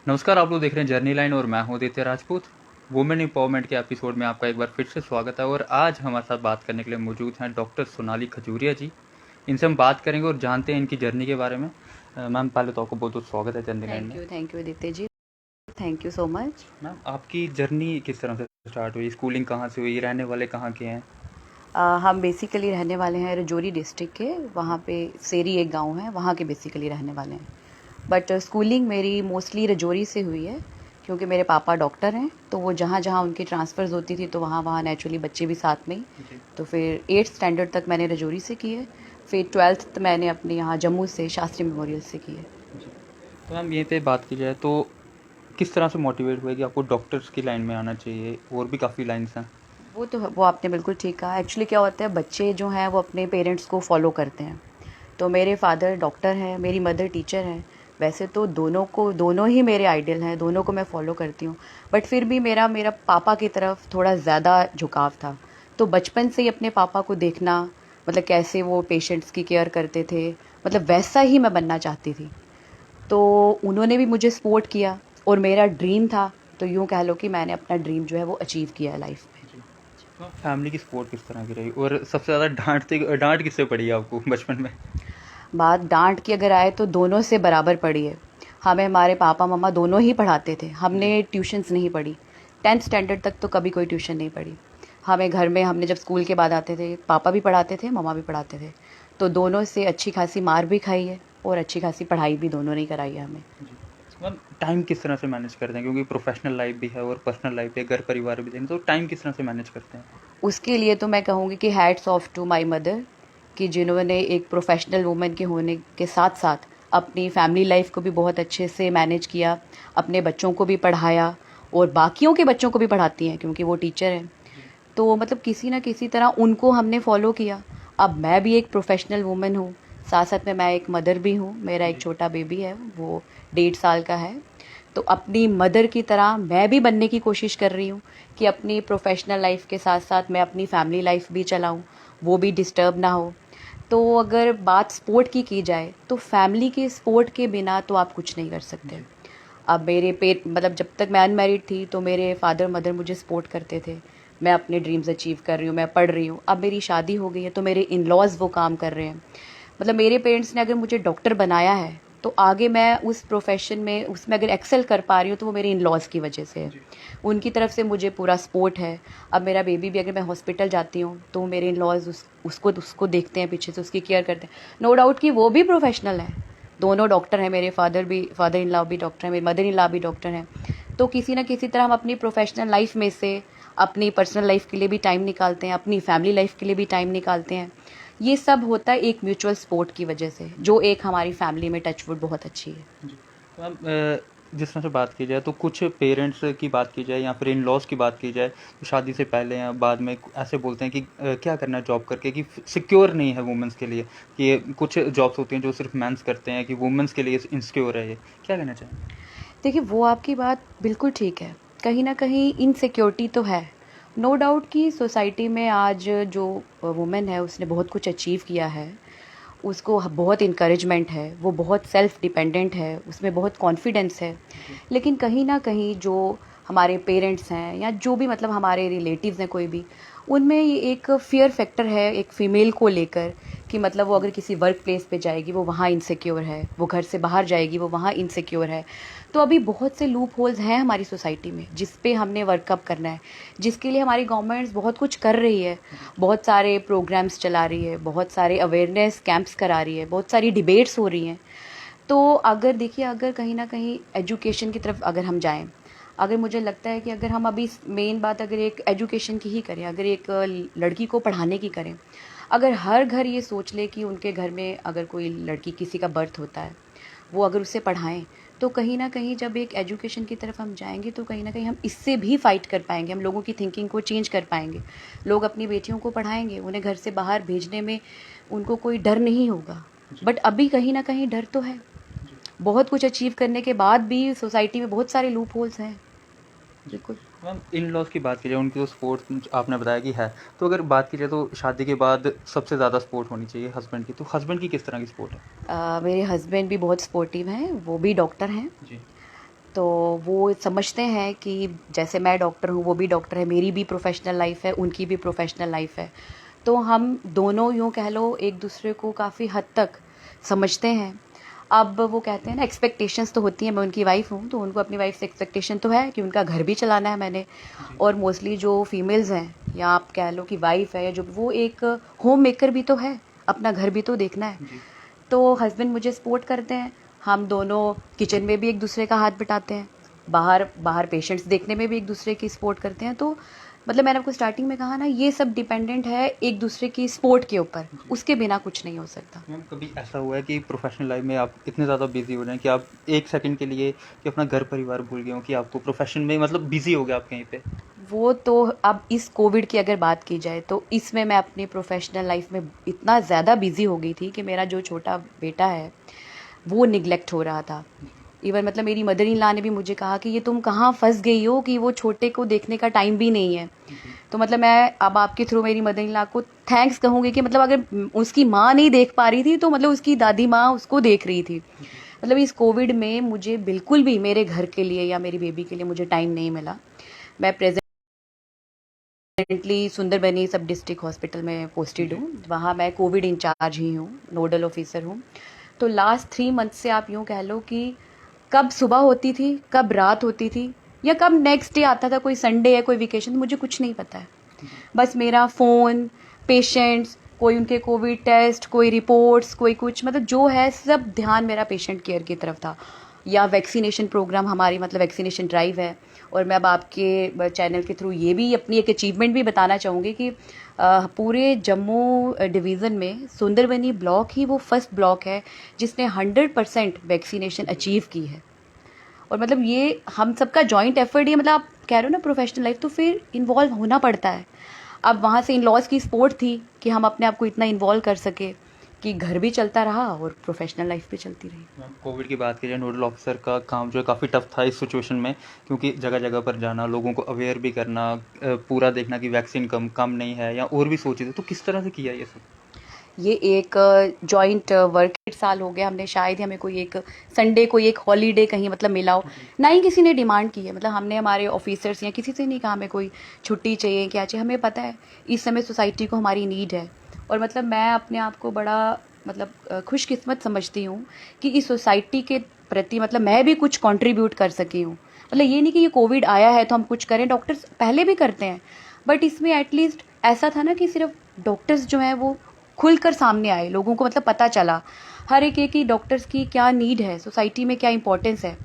नमस्कार, आप लोग देख रहे हैं जर्नी लाइन और मैं हूं आदित्य राजपूत। वुमेन एम्पावरमेंट के एपिसोड में आपका एक बार फिर से स्वागत है और आज हमारे साथ बात करने के लिए मौजूद हैं डॉक्टर सोनाली खजूरिया जी। इनसे हम बात करेंगे और जानते हैं इनकी जर्नी के बारे में। मैम, पहले तो आपको बहुत बहुत स्वागत है जर्नी लाइन में। Thank you Aditya ji. Thank you so much. Ma'am, आपकी जर्नी किस तरह से स्टार्ट हुई? स्कूलिंग कहाँ से हुई? रहने वाले कहाँ के हैं? हम बेसिकली रहने वाले हैं रजौरी डिस्ट्रिक्ट के, वहाँ पे सेरी एक गांव है, वहाँ के बेसिकली रहने वाले हैं। बट स्कूलिंग मेरी मोस्टली रजौरी से हुई है, क्योंकि मेरे पापा डॉक्टर हैं, तो वो जहाँ जहाँ उनकी ट्रांसफ़र्स होती थी तो वहाँ वहाँ नेचुरली बच्चे भी साथ में ही। जी तो फिर 8th स्टैंडर्ड तक मैंने रजौरी से की है, फिर 12th मैंने अपने यहाँ जम्मू से शास्त्री मेमोरियल से की है। जी। तो मैम, यहीं पे बात की जाए तो किस तरह से मोटिवेट हुए कि आपको डॉक्टर्स की लाइन में आना चाहिए? और भी काफ़ी लाइन्स हैं। वो आपने बिल्कुल ठीक कहा। एक्चुअली क्या होता है, बच्चे जो हैं वो अपने पेरेंट्स को फॉलो करते हैं। तो मेरे फादर डॉक्टर हैं, मेरी मदर टीचर हैं। वैसे तो दोनों ही मेरे आइडल हैं, दोनों को मैं फॉलो करती हूँ। बट फिर भी मेरा मेरा पापा की तरफ थोड़ा ज़्यादा झुकाव था। तो बचपन से ही अपने पापा को देखना, मतलब कैसे वो पेशेंट्स की केयर करते थे, मतलब वैसा ही मैं बनना चाहती थी। तो उन्होंने भी मुझे सपोर्ट किया और मेरा ड्रीम था, तो यूँ कह लो कि मैंने अपना ड्रीम जो है वो अचीव किया है लाइफ में। जी। तो फैमिली की सपोर्ट किस तरह की रही और सबसे ज़्यादा डांट किससे पड़ी आपको बचपन में? बात डांट की अगर आए तो दोनों से बराबर पड़ी है। हमें हमारे पापा मम्मा दोनों ही पढ़ाते थे, जी हमने ट्यूशन्स नहीं पढ़ी। 10th स्टैंडर्ड तक तो कभी कोई ट्यूशन नहीं पढ़ी। हमें घर में, हमने जब स्कूल के बाद आते थे, पापा भी पढ़ाते थे, मम्मा भी पढ़ाते थे। तो दोनों से अच्छी खासी मार भी खाई है और अच्छी खासी पढ़ाई भी दोनों ने कराई है हमें। जी। मैम, टाइम किस तरह से मैनेज करते हैं? क्योंकि प्रोफेशनल लाइफ भी है और पर्सनल लाइफ भी है, घर परिवार भी देखें, तो टाइम किस तरह से मैनेज करते हैं? उसके लिए तो मैं कहूँगी कि hats off to my mother, कि जिन्होंने एक प्रोफेशनल वूमेन के होने के साथ साथ अपनी फैमिली लाइफ को भी बहुत अच्छे से मैनेज किया, अपने बच्चों को भी पढ़ाया और बाकियों के बच्चों को भी पढ़ाती हैं क्योंकि वो टीचर हैं। तो मतलब किसी न किसी तरह उनको हमने फॉलो किया। अब मैं भी एक प्रोफेशनल वूमेन हूँ, साथ साथ में मैं एक मदर भी हूँ। मेरा एक जी छोटा बेबी है, वो 1.5 साल का है। तो अपनी मदर की तरह मैं भी बनने की कोशिश कर रही हूँ कि अपनी प्रोफेशनल लाइफ के साथ साथ मैं अपनी फैमिली लाइफ भी चलाऊँ, वो भी डिस्टर्ब ना हो। तो अगर बात स्पोर्ट की जाए तो फैमिली के सपोर्ट के बिना तो आप कुछ नहीं कर सकते। जी अब मेरे पे मतलब जब तक मैं अनमैरिड थी तो मेरे फादर मदर मुझे सपोर्ट करते थे। मैं अपने ड्रीम्स अचीव कर रही हूँ, मैं पढ़ रही हूँ। अब मेरी शादी हो गई है तो मेरे इन लॉज वो काम कर रहे हैं। मतलब मेरे पेरेंट्स ने अगर मुझे डॉक्टर बनाया है तो आगे मैं उस प्रोफेशन में, उसमें अगर एक्सेल कर पा रही हूँ तो वो मेरे इन लॉज की वजह से है। जी उनकी तरफ से मुझे पूरा सपोर्ट है। अब मेरा बेबी भी अगर मैं हॉस्पिटल जाती हूँ तो मेरे इन लॉज उसको देखते हैं, पीछे से उसकी केयर करते हैं। नो डाउट कि वो भी प्रोफेशनल है, दोनों डॉक्टर हैं। मेरे फादर इन लॉ भी डॉक्टर हैं, मेरी मदर इन लॉ भी डॉक्टर हैं। तो किसी ना किसी तरह हम अपनी प्रोफेशनल लाइफ में से अपनी पर्सनल लाइफ के लिए भी टाइम निकालते हैं, अपनी फैमिली लाइफ के लिए भी टाइम निकालते हैं। ये सब होता है एक म्यूचुअल सपोर्ट की वजह से, जो एक हमारी फैमिली में टचवुड बहुत अच्छी है। जी। तो मैम, जिस तरह से बात की जाए तो कुछ पेरेंट्स की बात की जाए या फिर इन लॉज की बात की जाए तो शादी से पहले या बाद में ऐसे बोलते हैं कि क्या करना है जॉब करके, कि सिक्योर नहीं है वुमेंस के लिए। कि ये कुछ जॉब्स होती हैं जो सिर्फ मेंस करते हैं, कि वुमेंस के लिए इनसिक्योर है। ये क्या कहना चाहें? देखिए, वो आपकी बात बिल्कुल ठीक है। कहीं न कहीं इनसिक्योरिटी तो है। नो डाउट कि सोसाइटी में आज जो वुमेन है उसने बहुत कुछ अचीव किया है। उसको बहुत इनकरेजमेंट है, वो बहुत सेल्फ डिपेंडेंट है, उसमें बहुत कॉन्फिडेंस है। जी लेकिन कहीं न कहीं जो हमारे पेरेंट्स हैं या जो भी मतलब हमारे रिलेटिव्स हैं कोई भी, उनमें ये एक फ़ियर फैक्टर है एक फ़ीमेल को लेकर, कि मतलब वो अगर किसी वर्क प्लेस पे जाएगी वो वहाँ इनसिक्योर है, वो घर से बाहर जाएगी वो वहाँ इनसिक्योर है। तो अभी बहुत से लूप होल्स हैं हमारी सोसाइटी में जिस पे हमने वर्कअप करना है, जिसके लिए हमारी गवर्नमेंट्स बहुत कुछ कर रही है। जी बहुत सारे प्रोग्राम्स चला रही है, बहुत सारे अवेयरनेस कैंप्स करा रही है, बहुत सारी डिबेट्स हो रही हैं। तो अगर देखिए, अगर कहीं न कहीं एजुकेशन की तरफ अगर हम जाएँ, अगर मुझे लगता है कि अगर हम अभी मेन बात अगर एक एजुकेशन की ही करें, अगर एक लड़की को पढ़ाने की करें, अगर हर घर ये सोच ले कि उनके घर में अगर कोई लड़की किसी का बर्थ होता है, वो अगर उसे पढ़ाएँ, तो कहीं न कहीं जब एक एजुकेशन की तरफ हम जाएँगे तो कहीं न कहीं हम इससे भी फ़ाइट कर पाएँगे, हम लोगों की थिंकिंग को चेंज कर पाएँगे। लोग अपनी बेटियों को पढ़ाएँगे, उन्हें घर से बाहर भेजने में उनको कोई डर नहीं होगा। जी बट अभी कहीं न कहीं डर तो है। जी बहुत कुछ अचीव करने के बाद भी सोसाइटी में बहुत सारे लूप होल्स हैं। जी। बिल्कुल। मैम, इन लॉज की बात की जाए, उनकी तो सपोर्ट आपने बताया कि है। तो अगर बात की जाए तो शादी के बाद सबसे ज़्यादा सपोर्ट होनी चाहिए हस्बैंड की, तो हस्बैंड की किस तरह की सपोर्ट है? मेरे हस्बैंड भी बहुत सपोर्टिव हैं, वो भी डॉक्टर हैं। जी तो वो समझते हैं कि जैसे मैं डॉक्टर हूँ वो भी डॉक्टर है, मेरी भी प्रोफेशनल लाइफ है, उनकी भी प्रोफेशनल लाइफ है। तो हम दोनों यूँ कह लो एक दूसरे को काफ़ी हद तक समझते हैं। अब वो कहते हैं ना एक्सपेक्टेशंस तो होती हैं, मैं उनकी वाइफ़ हूँ तो उनको अपनी वाइफ से एक्सपेक्टेशन तो है कि उनका घर भी चलाना है मैंने। जी। और मोस्टली जो फीमेल्स हैं या आप कह लो कि वाइफ़ है जो वो एक होम मेकर भी तो है, अपना घर भी तो देखना है। जी। तो हस्बैंड मुझे सपोर्ट करते हैं, हम दोनों किचन में भी एक दूसरे का हाथ बटाते हैं, बाहर बाहर पेशेंट्स देखने में भी एक दूसरे की सपोर्ट करते हैं। तो मतलब मैंने आपको स्टार्टिंग में कहा ना, ये सब डिपेंडेंट है एक दूसरे की सपोर्ट के ऊपर, जी। उसके बिना कुछ नहीं हो सकता। मैम कभी ऐसा हुआ है कि प्रोफेशनल लाइफ में आप इतने ज़्यादा बिजी हो रहे हैं कि आप एक सेकंड के लिए कि अपना घर परिवार भूल गए हो कि आपको प्रोफेशन में मतलब बिजी हो गए आप कहीं पे? वो तो अब इस कोविड की अगर बात की जाए तो इसमें मैं अपनी प्रोफेशनल लाइफ में इतना ज़्यादा बिजी हो गई थी कि मेरा जो छोटा बेटा है वो निगलेक्ट हो रहा था। इवन मतलब मेरी मदर इन लॉ ने भी मुझे कहा कि ये तुम कहाँ फंस गई हो कि वो छोटे को देखने का टाइम भी नहीं है। जी। तो मतलब मैं अब आपके थ्रू मेरी मदर इन लॉ को थैंक्स कहूँगी कि मतलब अगर उसकी माँ नहीं देख पा रही थी तो मतलब उसकी दादी माँ उसको देख रही थी। जी। मतलब इस कोविड में मुझे बिल्कुल भी मेरे घर के लिए या मेरी बेबी के लिए मुझे टाइम नहीं मिला। मैं प्रेजेंटली सुंदरबनी सब डिस्ट्रिक्ट हॉस्पिटल में पोस्टेड जी। हूँ, वहाँ मैं कोविड इंचार्ज ही हूँ, नोडल ऑफिसर हूँ। तो लास्ट 3 मंथ से आप यूँ कह लो कि कब सुबह होती थी, कब रात होती थी या कब नेक्स्ट डे आता था, कोई संडे है, कोई वेकेशन, मुझे कुछ नहीं पता है। जी। बस मेरा फ़ोन, पेशेंट्स, कोई उनके कोविड टेस्ट, कोई रिपोर्ट्स, कोई कुछ, मतलब जो है सब ध्यान मेरा पेशेंट केयर की तरफ था। या वैक्सीनेशन प्रोग्राम हमारी मतलब वैक्सीनेशन ड्राइव है। और मैं अब आपके चैनल के थ्रू ये भी अपनी एक अचीवमेंट भी बताना चाहूँगी कि पूरे जम्मू डिवीज़न में सुंदरबनी ब्लॉक ही वो फर्स्ट ब्लॉक है जिसने 100% वैक्सीनेशन अचीव की है। और मतलब ये हम सबका जॉइंट एफर्ट, ये मतलब आप कह रहे हो ना प्रोफेशनल लाइफ, तो फिर इन्वॉल्व होना पड़ता है। अब वहाँ से इन लॉज की सपोर्ट थी कि हम अपने आप को इतना इन्वॉल्व कर सके कि घर भी चलता रहा और प्रोफेशनल लाइफ भी चलती रही। मैम कोविड की बात की जाए, नोडल ऑफिसर का काम जो है काफ़ी टफ था इस सिचुएशन में, क्योंकि जगह जगह पर जाना, लोगों को अवेयर भी करना, पूरा देखना कि वैक्सीन कम कम नहीं है या और भी सोचे थे, तो किस तरह से किया ये सब? ये एक जॉइंट वर्क, 1 साल हो गया हमने, शायद ही हमें कोई एक संडे कोई एक हॉलीडे कहीं मतलब मिला हो। जी। ना ही किसी ने डिमांड की है, मतलब हमने हमारे ऑफिसर्स या किसी से नहीं कहा हमें कोई छुट्टी चाहिए क्या चाहिए। हमें पता है इस समय सोसाइटी को हमारी नीड है। और मतलब मैं अपने आप को बड़ा मतलब खुशकिस्मत समझती हूँ कि इस सोसाइटी के प्रति मतलब मैं भी कुछ कंट्रीब्यूट कर सकी हूँ। मतलब ये नहीं कि ये कोविड आया है तो हम कुछ करें, डॉक्टर्स पहले भी करते हैं, बट इसमें एटलीस्ट ऐसा था ना कि सिर्फ डॉक्टर्स जो हैं वो खुलकर सामने आए, लोगों को मतलब पता चला हर एक की डॉक्टर्स की क्या नीड है, सोसाइटी में क्या इंपॉर्टेंस है।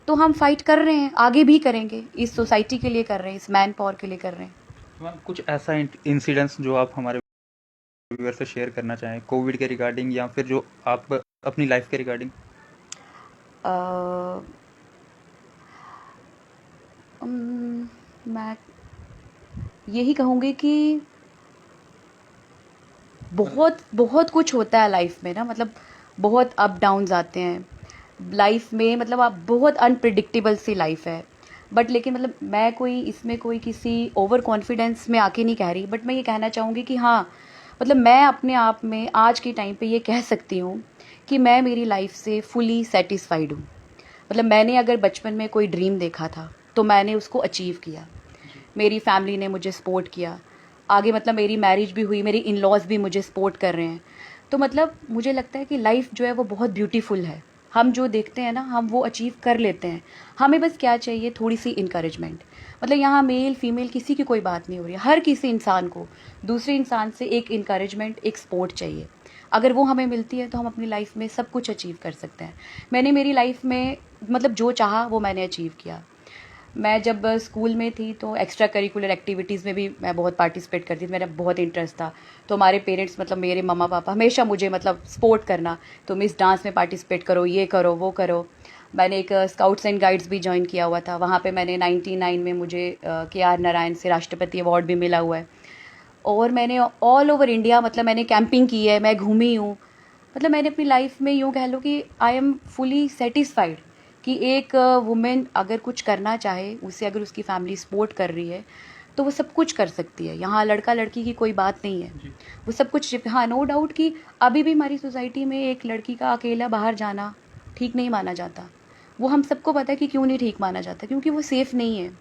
तो हम फाइट कर रहे हैं, आगे भी करेंगे, इस जी। सोसाइटी के लिए कर रहे हैं, इस मैन पावर के लिए कर रहे हैं। तो मैम कुछ ऐसा इंसिडेंट्स जो आप हमारे व्यूअर से शेयर करना चाहें कोविड के रिगार्डिंग या फिर जो आप अपनी लाइफ के रिगार्डिंग? अ, मैं यही कहूँगी कि मतलब बहुत बहुत कुछ होता है लाइफ में ना, मतलब बहुत अप डाउन्स आते हैं लाइफ में, मतलब आप बहुत अनप्रिडिक्टेबल सी लाइफ है। बट लेकिन मतलब मैं कोई इसमें कोई किसी ओवर कॉन्फिडेंस में आके नहीं कह रही, बट मैं ये कहना चाहूँगी कि हाँ, मतलब मैं अपने आप में आज के टाइम पे ये कह सकती हूँ कि मैं मेरी लाइफ से फुली सेटिस्फाइड हूँ। मतलब मैंने अगर बचपन में कोई ड्रीम देखा था तो मैंने उसको अचीव किया, जी। मेरी फैमिली ने मुझे सपोर्ट किया, आगे मतलब मेरी मैरिज भी हुई, मेरी इन लॉज भी मुझे सपोर्ट कर रहे हैं। तो मतलब मुझे लगता है कि लाइफ जो है वो बहुत ब्यूटीफुल है। हम जो देखते हैं ना हम वो अचीव कर लेते हैं। हमें बस क्या चाहिए, थोड़ी सी इंकरेजमेंट। मतलब यहाँ मेल फीमेल किसी की कोई बात नहीं हो रही है, हर किसी इंसान को दूसरे इंसान से एक इंकरेजमेंट, एक सपोर्ट चाहिए। अगर वो हमें मिलती है तो हम अपनी लाइफ में सब कुछ अचीव कर सकते हैं। मैंने मेरी लाइफ में मतलब जो चाहा वो मैंने अचीव किया। मैं जब स्कूल में थी तो एक्स्ट्रा करिकुलर एक्टिविटीज़ में भी मैं बहुत पार्टिसिपेट करती थी, मेरा बहुत इंटरेस्ट था। तो हमारे पेरेंट्स मतलब मेरे मम्मा पापा हमेशा मुझे मतलब सपोर्ट करना, तो मिस डांस में पार्टिसिपेट करो, ये करो वो करो। मैंने एक स्काउट्स एंड गाइड्स भी ज्वाइन किया हुआ था, वहाँ पे मैंने 99 में मुझे KR नारायण से राष्ट्रपति अवार्ड भी मिला हुआ है। और मैंने ऑल ओवर इंडिया मतलब मैंने कैंपिंग की है, मैं घूमी हूँ। मतलब मैंने अपनी लाइफ में यूँ कह लो कि आई एम फुली सेटिस्फाइड कि एक वुमेन अगर कुछ करना चाहे, उसे अगर उसकी फैमिली सपोर्ट कर रही है तो वो सब कुछ कर सकती है। यहाँ लड़का लड़की की कोई बात नहीं है, जी। वो सब कुछ। हाँ, नो डाउट कि अभी भी हमारी सोसाइटी में एक लड़की का अकेला बाहर जाना ठीक नहीं माना जाता। वो हम सबको पता है कि क्यों नहीं ठीक माना जाता, क्योंकि वो सेफ़ नहीं है।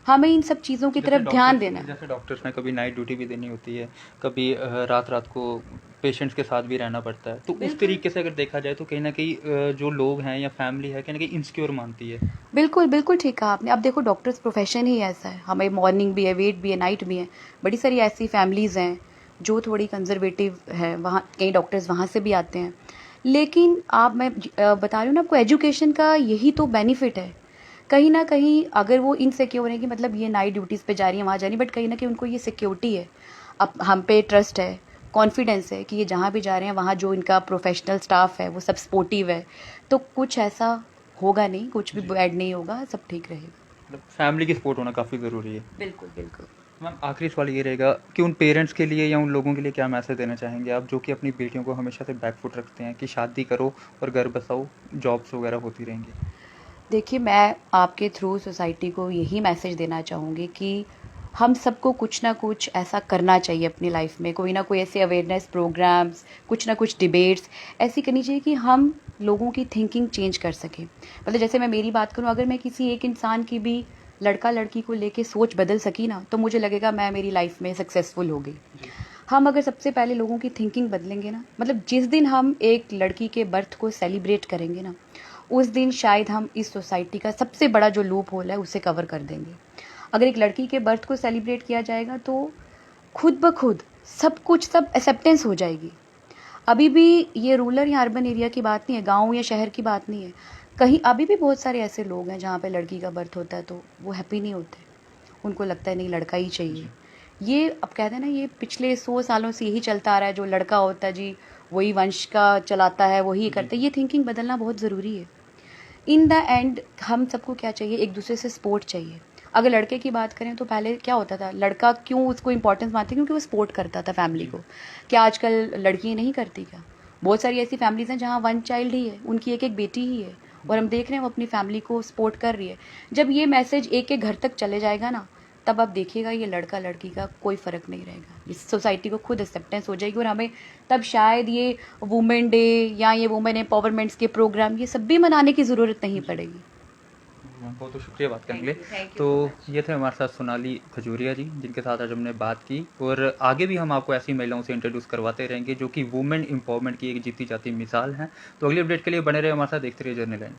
हमें इन सब चीज़ों की जैसे तरफ ध्यान डॉक्टर्स देना है। जैसे डॉक्टर्स में कभी नाइट ड्यूटी भी देनी होती है, कभी रात-रात को पेशेंट्स के साथ भी रहना पड़ता है। तो उस बिल्कुल। तरीके से अगर देखा जाए तो कहीं न कहीं जो लोग हैं या फैमिली है, कहीं न कहीं इनसिक्योर मानती है। बिल्कुल, बिल्कुल ठीक कहा आपने। अब देखो डॉक्टर्स प्रोफ़ेशन ही ऐसा है, हमें मॉर्निंग भी है, वेट भी है, नाइट भी है। बड़ी सारी ऐसी फैमिलीज़ हैं जो थोड़ी कंज़र्वेटिव है, वहाँ कई डॉक्टर्स वहाँ से भी आते हैं। लेकिन बता रही हूँ ना आपको, एजुकेशन का यही तो बेनिफिट है। कहीं न कहीं अगर वो इनसिक्योर हैं कि मतलब ये नाइट ड्यूटीज़ पे जा रही हैं, वहाँ जा रही हैं, बट कहीं न कहीं उनको ये सिक्योरिटी है। अब हम पे ट्रस्ट है, कॉन्फिडेंस है कि ये जहाँ भी जा रहे हैं वहाँ जो इनका प्रोफ़ेशनल स्टाफ है वो सब सपोर्टिव है। तो कुछ ऐसा होगा नहीं, कुछ भी जी। बैड नहीं होगा, सब ठीक रहेगा। मतलब फैमिली की सपोर्ट होना काफ़ी ज़रूरी है। बिल्कुल, बिल्कुल। मैम आखिरी सवाल ये रहेगा कि उन पेरेंट्स के लिए या उन लोगों के लिए क्या मैसेज देना चाहेंगे आप, जो कि अपनी बेटियों को हमेशा से बैक फुट रखते हैं कि शादी करो और घर बसाओ, जॉब्स वगैरह होती रहेंगी? देखिए, मैं आपके थ्रू सोसाइटी को यही मैसेज देना चाहूँगी कि हम सबको कुछ ना कुछ ऐसा करना चाहिए अपनी लाइफ में, कोई ना कोई ऐसे अवेयरनेस प्रोग्राम्स, कुछ ना कुछ डिबेट्स ऐसी करनी चाहिए कि हम लोगों की थिंकिंग चेंज कर सकें। मतलब जैसे मैं मेरी बात करूँ, अगर मैं किसी एक इंसान की भी लड़का-लड़की को लेके सोच बदल सकी ना, तो मुझे लगेगा मैं मेरी लाइफ में सक्सेसफुल हो गई। जी। हम अगर सबसे पहले लोगों की थिंकिंग बदलेंगे ना, मतलब जिस दिन हम एक लड़की के बर्थ को सेलिब्रेट करेंगे ना, उस दिन शायद हम इस सोसाइटी का सबसे बड़ा जो लूप होल है उसे कवर कर देंगे। अगर एक लड़की के बर्थ को सेलिब्रेट किया जाएगा तो खुद ब खुद सब कुछ, सब एक्सेप्टेंस हो जाएगी। अभी भी ये रूरल या अर्बन एरिया की बात नहीं है, गाँव या शहर की बात नहीं है। कहीं अभी भी बहुत सारे ऐसे लोग हैं जहाँ पे लड़की का बर्थ होता है तो वो हैप्पी नहीं होते। उनको लगता है नहीं, लड़का ही चाहिए। जी। ये अब कहते हैं ना, ये पिछले 100 सालों से यही चलता आ रहा है, जो लड़का होता है जी वही वंश का चलाता है, वही जी। करता है। ये थिंकिंग बदलना बहुत ज़रूरी है। इन द एंड हम सबको क्या चाहिए, एक दूसरे से सपोर्ट चाहिए। अगर लड़के की बात करें तो पहले क्या होता था, लड़का क्यों उसको इंपॉर्टेंस मानते, क्योंकि वो सपोर्ट करता था फैमिली जी। को। क्या आजकल लड़कियां नहीं करती क्या? बहुत सारी ऐसी फैमिलीज हैं जहाँ वन चाइल्ड ही है, उनकी एक एक बेटी ही है, और जी। हम देख रहे हैं वो अपनी फैमिली को सपोर्ट कर रही है। जब ये मैसेज एक एक घर तक चले जाएगा ना, तब आप देखिएगा ये लड़का लड़की का कोई फ़र्क नहीं रहेगा। इस सोसाइटी को खुद एक्सेप्टेंस हो जाएगी, और हमें तब शायद ये वुमेन डे या ये वुमेन एम्पावरमेंट्स के प्रोग्राम ये सब भी मनाने की ज़रूरत नहीं जी। पड़ेगी। मैम बहुत बहुत शुक्रिया बात करने के लिए। थैंक यू तो सो मच। ये थे हमारे साथ सोनाली खजूरिया जी, जिनके साथ आज हमने बात की, और आगे भी हम आपको ऐसी महिलाओं से इंट्रोड्यूस करवाते रहेंगे जो कि वुमेन एम्पावरमेंट की एक जीती जाती मिसाल हैं। तो अगली अपडेट के लिए बने रहे हमारे साथ, देखते रहिए जर्नी लाइन।